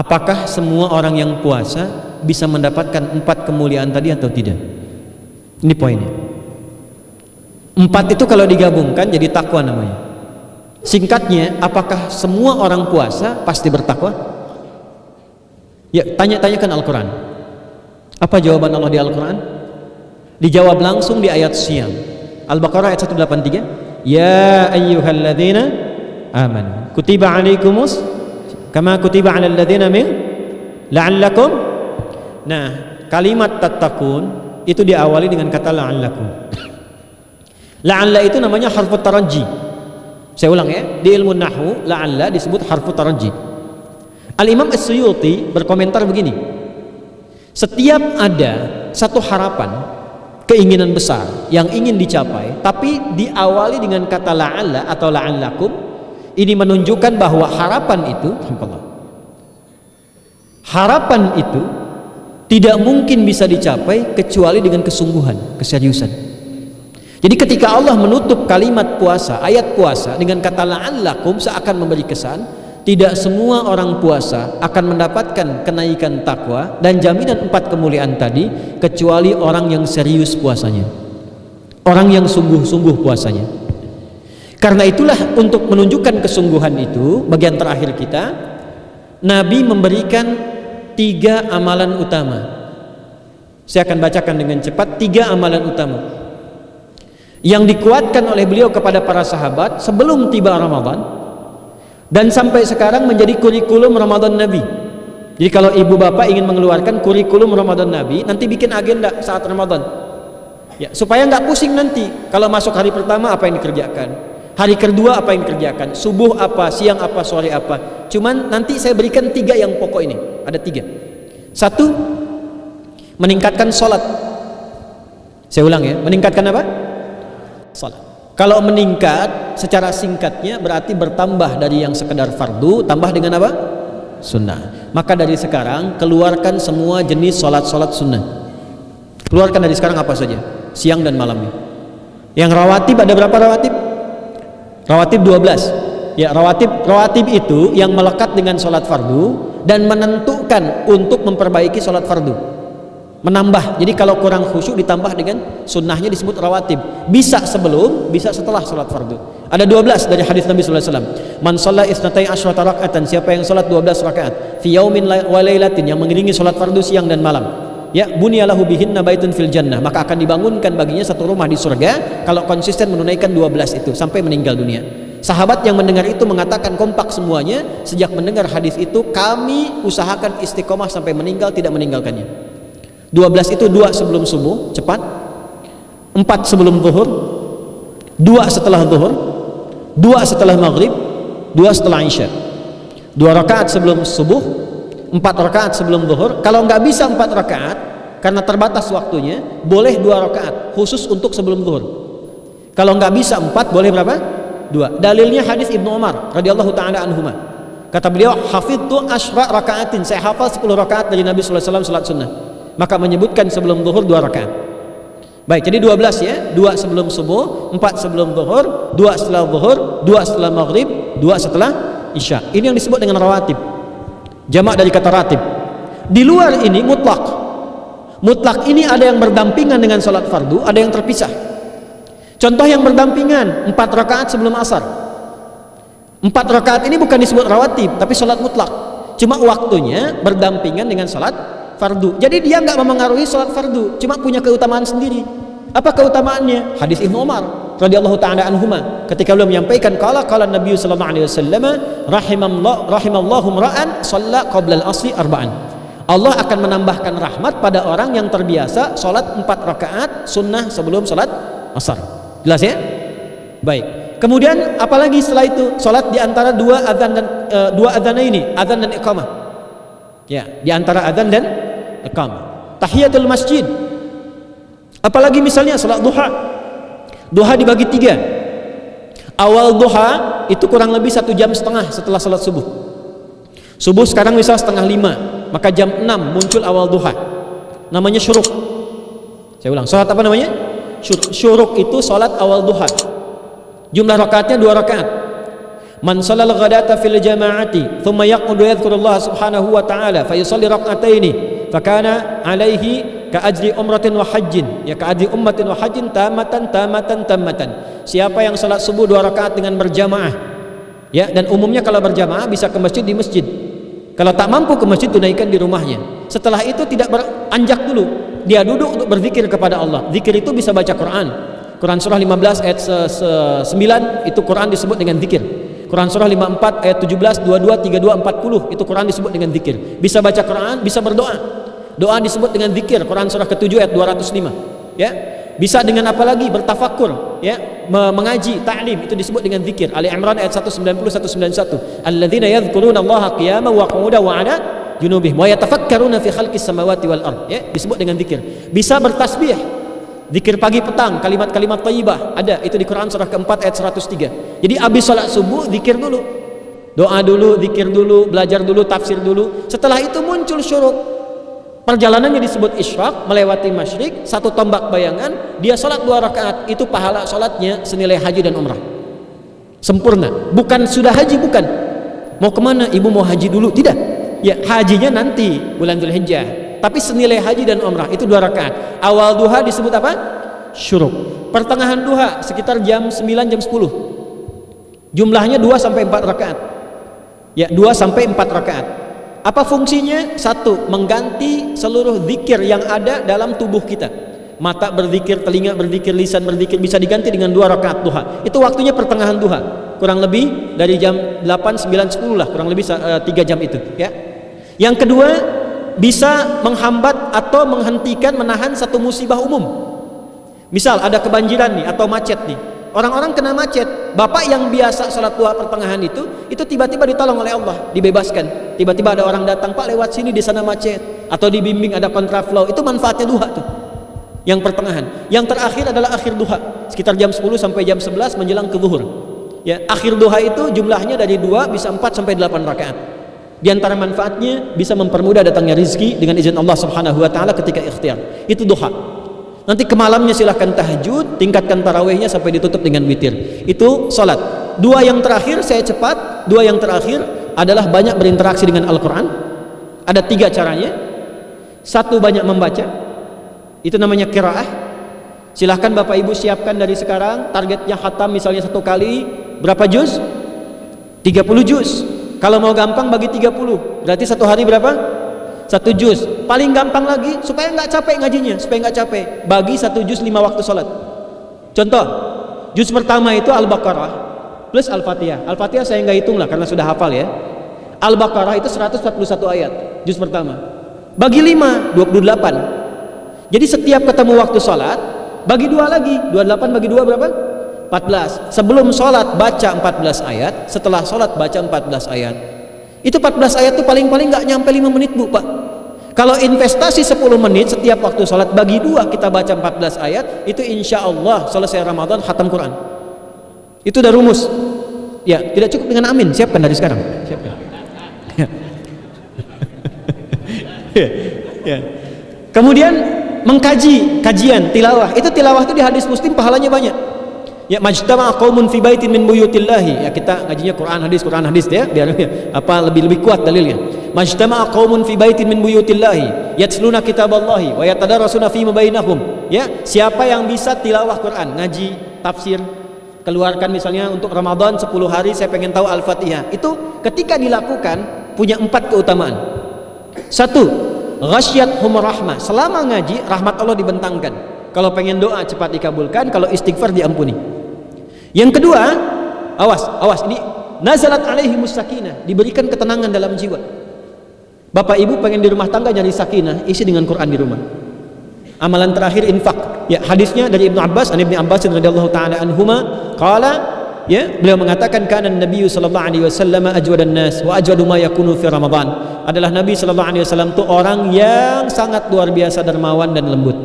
apakah semua orang yang puasa bisa mendapatkan 4 kemuliaan tadi atau tidak? Ini poinnya. 4 itu kalau digabungkan jadi takwa namanya. Singkatnya, apakah semua orang puasa pasti bertakwa? Ya, tanyakan Al-Quran. Apa jawaban Allah di Al-Quran? Dijawab langsung di ayat Siyam. Al-Baqarah ayat 183. Ya ayyuhalladzina amanu kutiba alaikumus kama kutiba alal ladzina min la'allakum. Nah, kalimat tattaqun itu diawali dengan kata la'allakum. La'alla itu namanya harfu taraji. Saya ulang ya, di ilmu nahwu la'alla disebut harfu taraji. Al-Imam As-Suyuti berkomentar begini, setiap ada satu harapan, keinginan besar yang ingin dicapai tapi diawali dengan kata la'alla atau la'allakum, ini menunjukkan bahwa harapan itu tidak mungkin bisa dicapai kecuali dengan kesungguhan, keseriusan. Jadi ketika Allah menutup kalimat puasa, ayat puasa dengan kata la'allakum, seakan memberi kesan tidak semua orang puasa akan mendapatkan kenaikan takwa dan jaminan 4 kemuliaan tadi kecuali orang yang serius puasanya, orang yang sungguh-sungguh puasanya. Karena itulah, untuk menunjukkan kesungguhan itu, bagian terakhir kita, Nabi memberikan 3 amalan utama. Saya akan bacakan dengan cepat 3 amalan utama yang dikuatkan oleh beliau kepada para sahabat sebelum tiba Ramadan dan sampai sekarang menjadi kurikulum Ramadan Nabi. Jadi kalau ibu bapak ingin mengeluarkan kurikulum Ramadan Nabi, nanti bikin agenda saat Ramadan ya, supaya nggak pusing nanti kalau masuk hari pertama apa yang dikerjakan, hari kedua apa yang dikerjakan, subuh apa, siang apa, sore apa. Cuman nanti saya berikan 3 yang pokok ini. Ada 3. 1, meningkatkan sholat. Saya ulang ya, meningkatkan apa? Salat. Kalau meningkat secara singkatnya berarti bertambah dari yang sekedar fardu tambah dengan apa? Sunnah. Maka dari sekarang keluarkan semua jenis salat-salat sunnah. Keluarkan dari sekarang apa saja, siang dan malamnya. Yang rawatib ada berapa rawatib? Rawatib 12. Ya, rawatib itu yang melekat dengan salat fardu dan menentukan untuk memperbaiki salat fardu. Menambah, jadi kalau kurang khusyuk ditambah dengan sunnahnya disebut rawatib. Bisa sebelum, bisa setelah salat fardu. Ada 12 dari hadis Nabi sallallahu alaihi wasallam. Man shalla isnatai asyrata raka'atan, siapa yang salat 12 rakaat fi yaumin wa lailatin, yang mengiringi salat fardu siang dan malam, ya bunyalahu bihinna baitun fil jannah, maka akan dibangunkan baginya satu rumah di surga kalau konsisten menunaikan 12 itu sampai meninggal dunia. Sahabat yang mendengar itu mengatakan kompak semuanya, sejak mendengar hadis itu kami usahakan istiqomah sampai meninggal tidak meninggalkannya. 12 itu 2 sebelum subuh, cepat. 4 sebelum zuhur, 2 setelah zuhur, 2 setelah maghrib, 2 setelah isya. 2 rakaat sebelum subuh, 4 rakaat sebelum zuhur. Kalau nggak bisa 4 rakaat karena terbatas waktunya, boleh 2 rakaat khusus untuk sebelum zuhur. Kalau nggak bisa 4, boleh berapa? 2. Dalilnya hadis Ibnu Umar radhiyallahu taala anhuma. Kata beliau, hafidtu asyra rakaatin, saya hafal 10 rakaat dari Nabi sallallahu alaihi wasallam salat sunnah. Maka menyebutkan sebelum zuhur 2 rakaat. Baik, jadi 12 ya, 2 sebelum subuh, 4 sebelum zuhur, 2 setelah zuhur, 2 setelah maghrib, 2 setelah isya. Ini yang disebut dengan rawatib. Jamak dari kata ratib. Di luar ini mutlak. Mutlak ini ada yang berdampingan dengan salat fardu, ada yang terpisah. Contoh yang berdampingan, 4 rakaat sebelum asar. 4 rakaat ini bukan disebut rawatib, tapi salat mutlak. Cuma waktunya berdampingan dengan salat fardu. Jadi dia nggak memengaruhi salat fardu, cuma punya keutamaan sendiri. Apa keutamaannya? Hadis Ibnu Umar radhiyallahu taala anhuma, ketika beliau menyampaikan qala Nabi sallallahu alaihi wasallam, rahimallahu ra'an shalla qabla al-asri arba'an. Allah akan menambahkan rahmat pada orang yang terbiasa salat 4 rakaat sunnah sebelum salat asar. Jelas ya? Baik. Kemudian apalagi setelah itu? Salat di antara 2 adzan dan 2 adzan ini, adzan dan iqamah. Ya, di antara adzan dan iqamah. Tahiyatul masjid. Apalagi misalnya salat duha. Duha dibagi 3. Awal duha itu kurang lebih 1,5 jam setelah salat subuh. Subuh sekarang misal 4:30, maka jam 6 muncul awal duha. Namanya syuruk. Saya ulang, salat apa namanya? Syuruk itu salat awal duha. Jumlah rakaatnya 2 rakaat. Man shalal ghadata fil jama'ati thumma yaqudu yadhkurullah subhanahu wa ta'ala fa yusalli rak'ataini fakana alaihi ka ajri umratin wa hajjin, ya ka ajri ummatin wa hajjin tamatan. Siapa yang salat subuh 2 rakaat dengan berjamaah, ya, dan umumnya kalau berjamaah bisa ke masjid di masjid. Kalau tak mampu ke masjid, tunaikan di rumahnya. Setelah itu tidak beranjak dulu, dia duduk untuk berzikir kepada Allah. Zikir itu bisa baca Quran. Quran surah 15 ayat 9 itu Quran disebut dengan zikir. Quran surah 54 ayat 17, 22, 32, 40 itu Quran disebut dengan zikir. Bisa baca Quran, bisa berdoa. Doa disebut dengan zikir. Quran surah ke-7 ayat 205. Ya. Bisa dengan apa lagi? Bertafakur, ya, mengaji, ta'lim, itu disebut dengan zikir. Ali Imran ayat 190 191. Alladzina yadhkuruna Allaha qiyaman wa qu'udan wa 'ala junubihim wa yatafakkaruna fi khalqis samawati wal ard, ya, disebut dengan zikir. Bisa bertasbih. Zikir pagi petang, kalimat-kalimat thayyibah ada itu di Quran surah ke-4 ayat 103. Jadi habis salat subuh zikir dulu. Doa dulu, zikir dulu, belajar dulu, tafsir dulu. Setelah itu muncul syuruk. Perjalanannya disebut isyraq, melewati masyrik, 1 tombak bayangan, dia sholat 2 rakaat, itu pahala sholatnya senilai haji dan umrah. Sempurna. Bukan sudah haji, bukan. Mau kemana? Ibu mau haji dulu? Tidak. Ya, hajinya nanti bulan Dzulhijjah. Tapi senilai haji dan umrah itu 2 rakaat. Awal duha disebut apa? Syuruk. Pertengahan duha sekitar jam 9 jam 10. Jumlahnya 2 sampai 4 rakaat. Ya, 2 sampai 4 rakaat. Apa fungsinya? 1, mengganti seluruh zikir yang ada dalam tubuh kita. Mata berzikir, telinga berzikir, lisan berzikir, bisa diganti dengan 2 rakaat duha. Itu waktunya pertengahan duha. Kurang lebih dari jam 8, 9, 10 lah, kurang lebih 3 jam itu, ya. Yang kedua, bisa menghambat atau menghentikan, menahan satu musibah umum. Misal ada kebanjiran nih atau macet nih. Orang-orang kena macet. Bapak yang biasa salat duha pertengahan itu tiba-tiba ditolong oleh Allah, dibebaskan. Tiba-tiba ada orang datang, Pak lewat sini di sana macet, atau dibimbing ada kontraflow. Itu manfaatnya duha tuh. Yang pertengahan. Yang terakhir adalah akhir duha, sekitar jam 10 sampai jam 11 menjelang ke zuhur. Ya, akhir duha itu jumlahnya dari 2 bisa 4 sampai 8 rakaat. Di antara manfaatnya bisa mempermudah datangnya rezeki dengan izin Allah Subhanahu wa taala ketika ikhtiar. Itu duha. Nanti ke malamnya silahkan tahajud, tingkatkan tarawihnya sampai ditutup dengan witir. Itu salat. 2 yang terakhir saya cepat. 2 yang terakhir adalah banyak berinteraksi dengan Al-Quran. Ada 3 caranya. 1, banyak membaca. Itu namanya qiraah. Silahkan Bapak Ibu siapkan dari sekarang. Targetnya khatam misalnya 1 kali berapa juz? 30 juz. Kalau mau gampang bagi 30, berarti 1 hari berapa? 1 juz. Paling gampang lagi supaya nggak capek ngajinya, supaya nggak capek, bagi 1 juz 5 waktu sholat. Contoh, juz pertama itu Al-Baqarah plus Al-Fatihah. Al-Fatihah saya nggak hitung lah karena sudah hafal ya. Al-Baqarah itu 141 ayat, juz pertama. Bagi 5, 28. Jadi setiap ketemu waktu sholat, bagi 2 lagi. 28 bagi 2 berapa? 14. Sebelum sholat baca 14 ayat, setelah sholat baca 14 ayat. Itu 14 ayat itu paling-paling nggak nyampe 5 menit Bu, Pak. Kalau investasi 10 menit setiap waktu sholat, bagi 2 kita baca 14 ayat, itu insya Allah selesai Ramadan khatam Quran. Itu udah rumus. Ya, tidak cukup dengan amin, siapkan dari sekarang. Siapkan. Ya. Kemudian mengkaji, kajian, tilawah. Itu tilawah itu di hadis Muslim pahalanya banyak. Ya, majtama'a qaumun fi baitin min buyutillahi. Ya, kita ngajinya Quran hadis ya, biar apa lebih kuat dalilnya. Majtama'a qaumun fi baitin min buyutillahi yatluna kitaballahi wa yatadarasuna fima bainahum. Ya, siapa yang bisa tilawah Quran, ngaji, tafsir, keluarkan misalnya untuk Ramadan 10 hari saya pengen tahu Al-Fatihah. Itu ketika dilakukan punya 4 keutamaan. 1, ghasyyathum rahmah. Selama ngaji rahmat Allah dibentangkan. Kalau pengen doa cepat dikabulkan, kalau istighfar diampuni. Yang kedua, awas ini nazalat alaihimus sakinah, diberikan ketenangan dalam jiwa. Bapak Ibu pengen di rumah tangga nyari sakinah, isi dengan Quran di rumah. Amalan terakhir infak. Ya, hadisnya dari Ibnu Abbas, Ibnu Abbas radhiyallahu taala anhuma, qala, ya, beliau mengatakan kana Nabi sallallahu alaihi wasallam ajwadan nas wa ajwadu ma yakunu fi Ramadan. Adalah Nabi sallallahu alaihi wasallam itu orang yang sangat luar biasa dermawan dan lembut.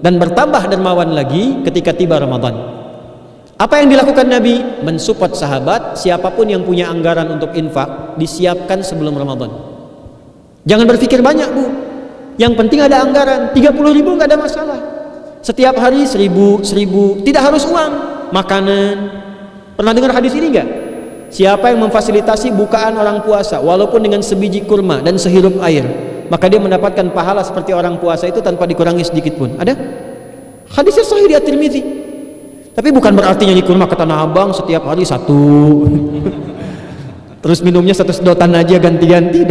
Dan bertambah dermawan lagi ketika tiba Ramadan. Apa yang dilakukan Nabi? Mensupport sahabat, siapapun yang punya anggaran untuk infak disiapkan sebelum Ramadan. Jangan berpikir banyak Bu, yang penting ada anggaran. 30.000 nggak ada masalah. Setiap hari 1.000, tidak harus uang, makanan. Pernah dengar hadis ini nggak? siapa yang memfasilitasi bukaan orang puasa walaupun dengan sebiji kurma dan sehirup air, maka dia mendapatkan pahala seperti orang puasa itu tanpa dikurangi sedikit pun. Ada hadisnya sahih di At-Tirmidzi. Tapi bukan berarti nyanyi kurma ke Tanah Abang setiap hari satu terus minumnya satu sedotan aja ganti-ganti.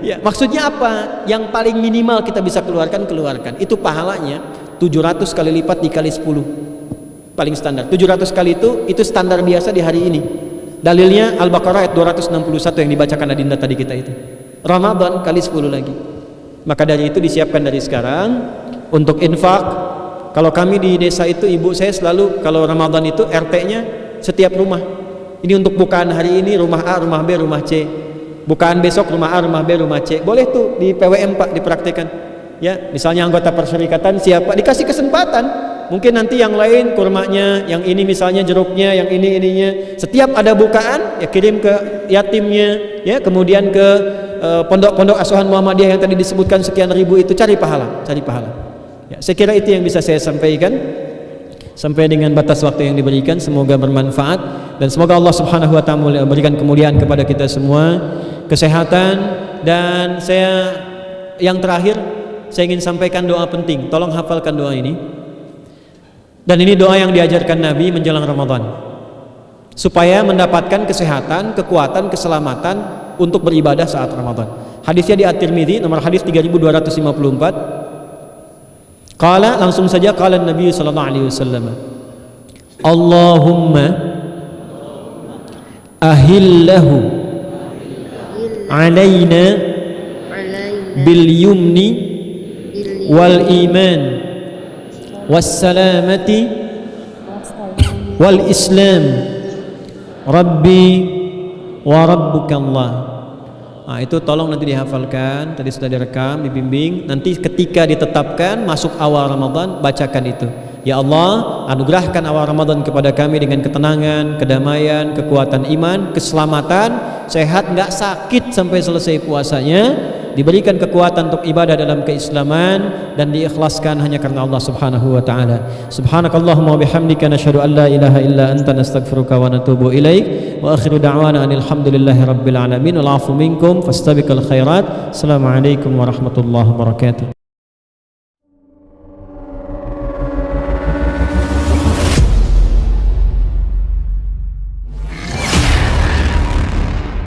Ya, maksudnya apa? Yang paling minimal kita bisa keluarkan, itu pahalanya 700 kali lipat dikali 10, paling standar. 700 kali itu standar biasa di hari ini. Dalilnya Al-Baqarah ayat 261 yang dibacakan Adinda tadi kita itu. Ramadan kali 10 lagi. Maka dari itu disiapkan dari sekarang untuk infak. Kalau kami di desa itu, ibu saya selalu kalau Ramadan itu RT-nya setiap rumah. Ini untuk bukaan hari ini rumah A, rumah B, rumah C. Bukaan besok rumah A, rumah B, rumah C. Boleh tuh di PWM Pak dipraktikkan. Ya, misalnya anggota perserikatan siapa dikasih kesempatan. Mungkin nanti yang lain kurmanya, yang ini misalnya jeruknya, yang ini ininya. Setiap ada bukaan ya kirim ke yatimnya, ya kemudian ke pondok-pondok asuhan Muhammadiyah yang tadi disebutkan sekian ribu itu, cari pahala. Ya, saya kira itu yang bisa saya sampaikan sampai dengan batas waktu yang diberikan. Semoga bermanfaat dan semoga Allah Subhanahu wa taala berikan kemuliaan kepada kita semua, kesehatan. Dan saya yang terakhir saya ingin sampaikan doa penting. Tolong hafalkan doa ini. Dan ini doa yang diajarkan Nabi menjelang Ramadan supaya mendapatkan kesehatan, kekuatan, keselamatan untuk beribadah saat Ramadan. Hadisnya di At-Tirmidzi nomor hadis 3254. Qala, langsung saja qala Nabi sallallahu alaihi wasallam, Allahumma ahillahu alaina bil yumni wal iman wassalamati wal islam rabbi wa rabbuka Allah. Nah, itu tolong nanti dihafalkan, tadi sudah direkam, dibimbing. Nanti ketika ditetapkan masuk awal Ramadan, bacakan itu. Ya Allah, anugerahkan awal Ramadan kepada kami dengan ketenangan, kedamaian, kekuatan iman, keselamatan, sehat, nggak sakit sampai selesai puasanya, diberikan kekuatan untuk ibadah dalam keislaman dan diikhlaskan hanya karena Allah Subhanahu wa taala. Subhanakallahumma wa bihamdika nasyhadu an la ilaha illa anta nastaghfiruka wa natubu ilaik. Wa akhiru da'wana alhamdulillahi rabbil alamin wal 'afu minkum fastabiqul khairat. Assalamualaikum warahmatullahi wabarakatuh.